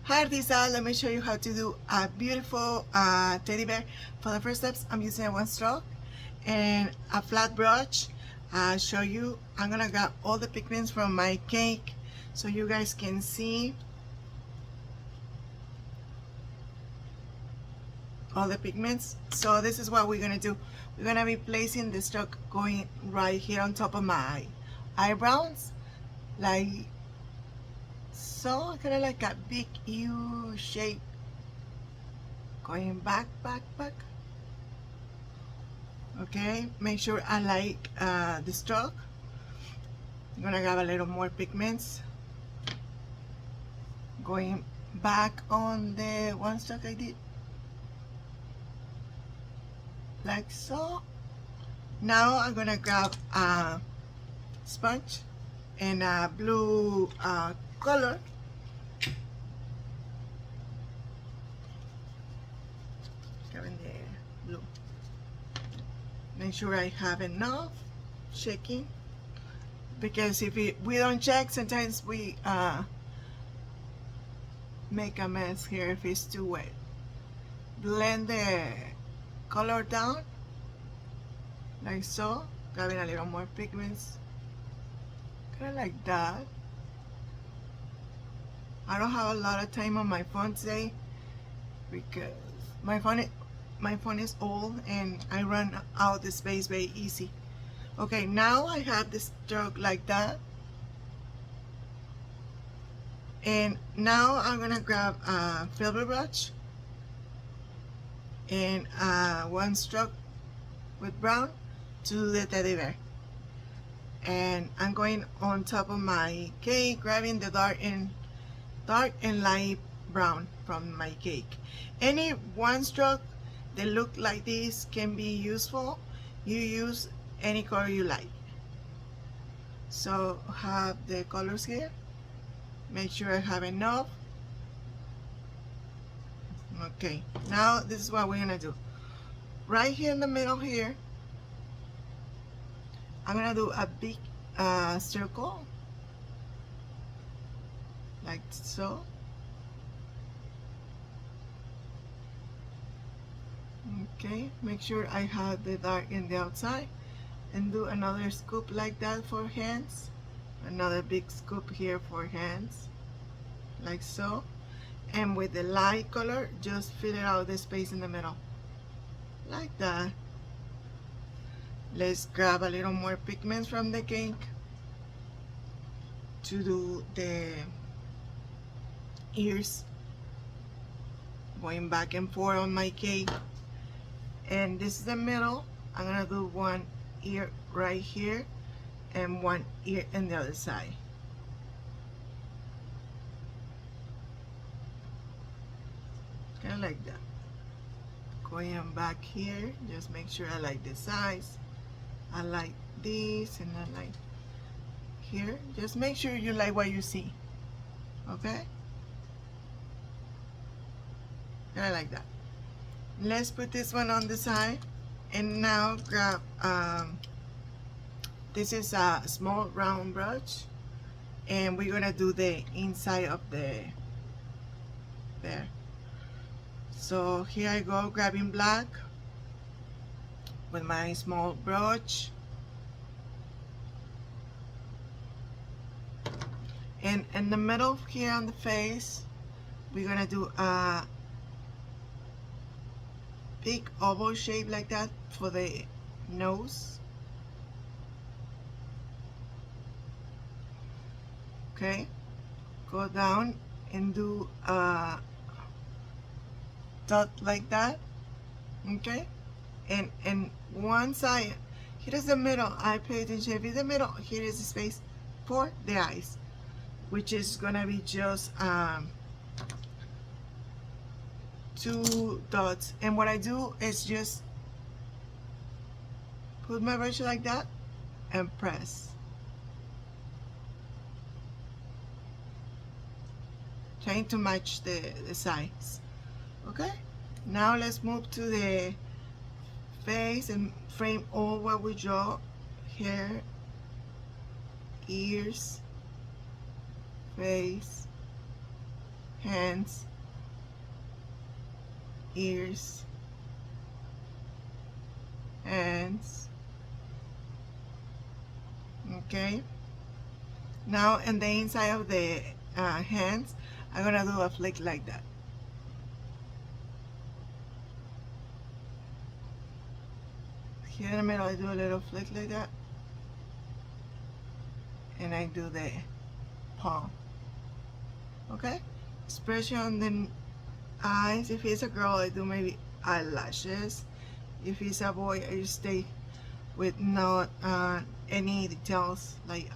Hi Lisa, let me show you how to do a beautiful teddy bear. For the first steps, I'm using a one stroke and a flat brush. I'll show you. I'm gonna grab all the pigments from my cake so you guys can see all the pigments. So this is what we're gonna do. We're gonna be placing the stroke going right here on top of my eyebrows, like so, kind of like a big U shape, going back, back, back. Okay, make sure I like the stroke. I'm gonna grab a little more pigments, going back on the one stroke I did, like so. Now I'm gonna grab a sponge and a blue color. Grabbing the blue. Make sure I have enough. Checking, because if we don't check, sometimes we make a mess here if it's too wet. Blend the color down like so, grabbing a little more pigments, kind of like that. I don't have a lot of time on my phone today because my phone is old and I run out the space very easy. Okay, now I have the stroke like that, and now I'm gonna grab a filbert brush and one stroke with brown to the teddy bear, and I'm going on top of my cake, grabbing the dark and light brown from my cake. Any one stroke that look like this can be useful. You use any color you like. So have the colors here. Make sure I have enough. Okay, now this is what we're gonna do. Right here in the middle here, I'm gonna do a big circle like so. Okay, make sure I have the dark in the outside, and do another scoop like that for hands. Another big scoop here for hands, like so. And with the light color, just fill out the space in the middle, like that. Let's grab a little more pigments from the cake to do the ears, going back and forth on my cake. And this is the middle. I'm gonna do one ear right here and one ear in the other side. Kind of like that. Going back here, just make sure I like the size. I like this and I like here. Just make sure you like what you see. Okay? Kind of like that. Let's put this one on the side, and now grab this is a small round brush, and we're gonna do the inside of the bear. So here I go, grabbing black with my small brush, and in the middle here on the face, we're gonna do a big oval shape like that for the nose. Okay, go down and do a dot like that. Okay, and one side, here is the middle. I pay attention. If it's the middle, here is the space for the eyes, which is gonna be just 2 dots. And what I do is just put my brush like that and press, trying to match the sides. Okay, now let's move to the face and frame all what we draw: hair, ears, face, hands, ears, hands. Okay, now in the inside of the hands, I'm gonna do a flick like that. Here in the middle I do a little flick like that, and I do the palm. Okay, expression on the eyes. If it's a girl, I do maybe eyelashes. If it's a boy, I just stay with not any details like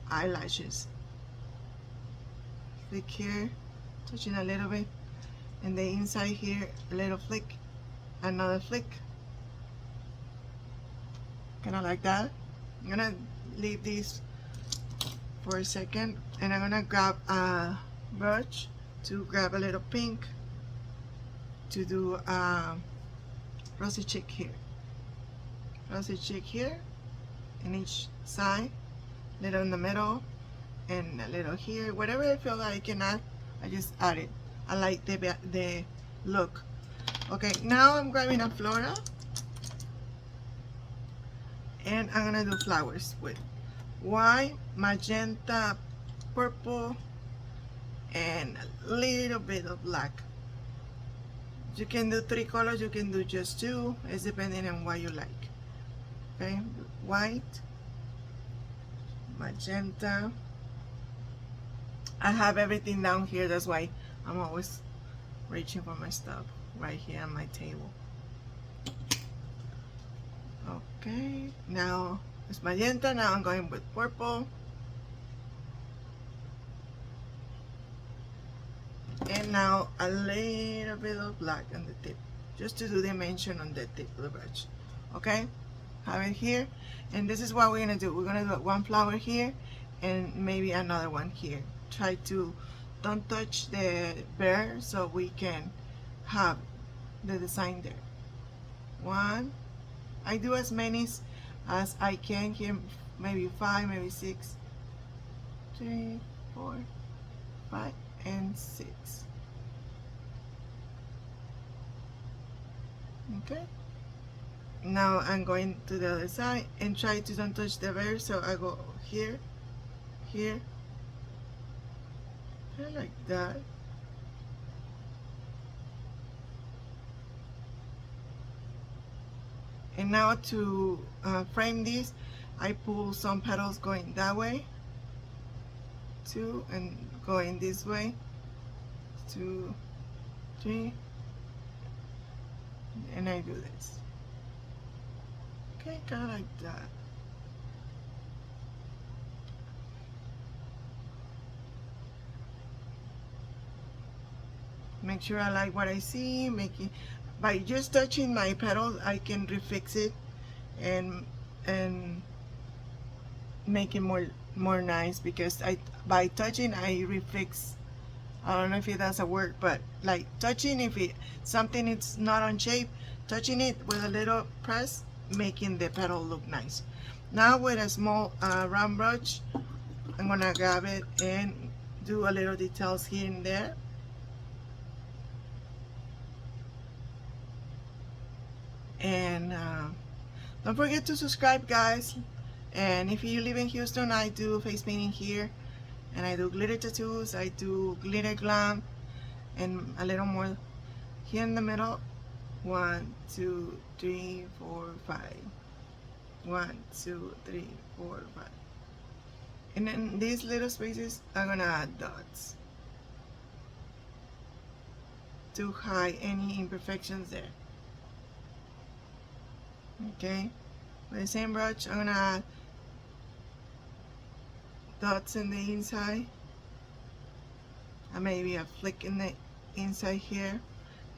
eyelashes. Flick here, touching a little bit, and the inside here, a little flick, another flick, kind of like that. I'm gonna leave these for a second, and I'm gonna grab a brush to grab a little pink to do rosy cheek here. Rosy cheek here in each side, little in the middle, and a little here. Whatever I feel like I can add, I just add it. I like the look. Okay, now I'm grabbing a floral, and I'm gonna do flowers with white, magenta, purple, and a little bit of black. You can do 3 colors, you can do just 2. It's depending on what you like. Okay, white, magenta. I have everything down here, that's why I'm always reaching for my stuff right here on my table. Okay, now it's magenta. Now I'm going with purple, and now a little bit of black on the tip, just to do dimension on the tip of the brush. Okay, have it here, and this is what we're gonna do. We're gonna do one flower here and maybe another one here. Try to don't touch the bear so we can have the design there. One, I do as many as I can here, maybe 5, maybe 6, 3, 4, 5, and 6. Okay, now I'm going to the other side and try to don't touch the bear, so I go here, here, and like that. And now to frame this, I pull some petals going that way, 2, and going this way, 2, 3, and I do this. Okay, kind of like that. Make sure I like what I see. By just touching my petals, I can refix it and make it more nice, because by touching I refix. I don't know if that's a word, but like touching, if something is not on shape, touching it with a little press, making the petal look nice. Now with a small round brush, I'm gonna grab it and do a little details here and there. And don't forget to subscribe, guys. And if you live in Houston, I do face painting here, and I do glitter tattoos, I do glitter glam, and a little more here in the middle. 1, 2, 3, 4, 5. 1, 2, 3, 4, 5. And then these little spaces, I'm gonna add dots to hide any imperfections there. Okay, with the same brush, I'm gonna add dots in the inside, and maybe a flick in the inside here,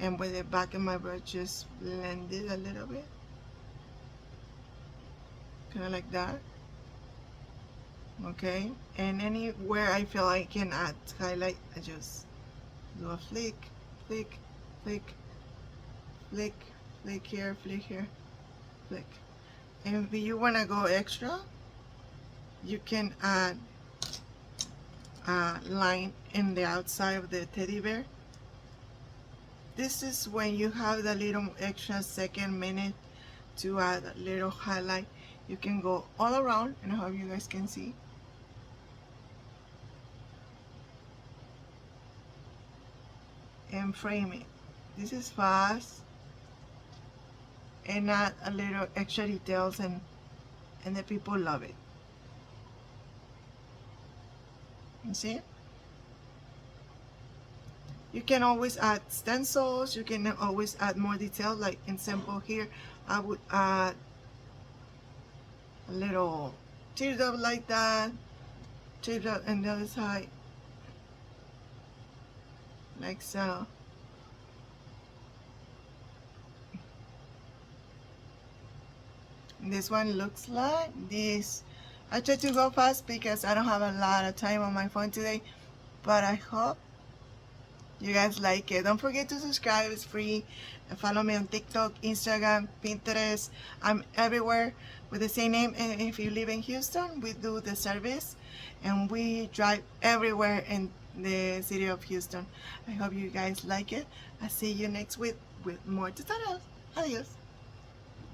and with the back of my brush, just blend it a little bit, kind of like that. Okay, and anywhere I feel I can add highlight, I just do a flick, flick, flick, flick, flick here, flick here, flick. And if you want to go extra, you can add line in the outside of the teddy bear. This is when you have the little extra second minute to add a little highlight. You can go all around, and I hope you guys can see. And frame it. This is fast and add a little extra details, and the people love it. You see? You can always add stencils, you can always add more detail. Like in sample here, I would add a little teardrop like that, teardrop on the other side, like so. This one looks like this. I try to go fast because I don't have a lot of time on my phone today, but I hope you guys like it. Don't forget to subscribe, it's free. And follow me on TikTok, Instagram, Pinterest. I'm everywhere with the same name. And if you live in Houston, we do the service and we drive everywhere in the city of Houston. I hope you guys like it. I'll see you next week with more tutorials. Adios.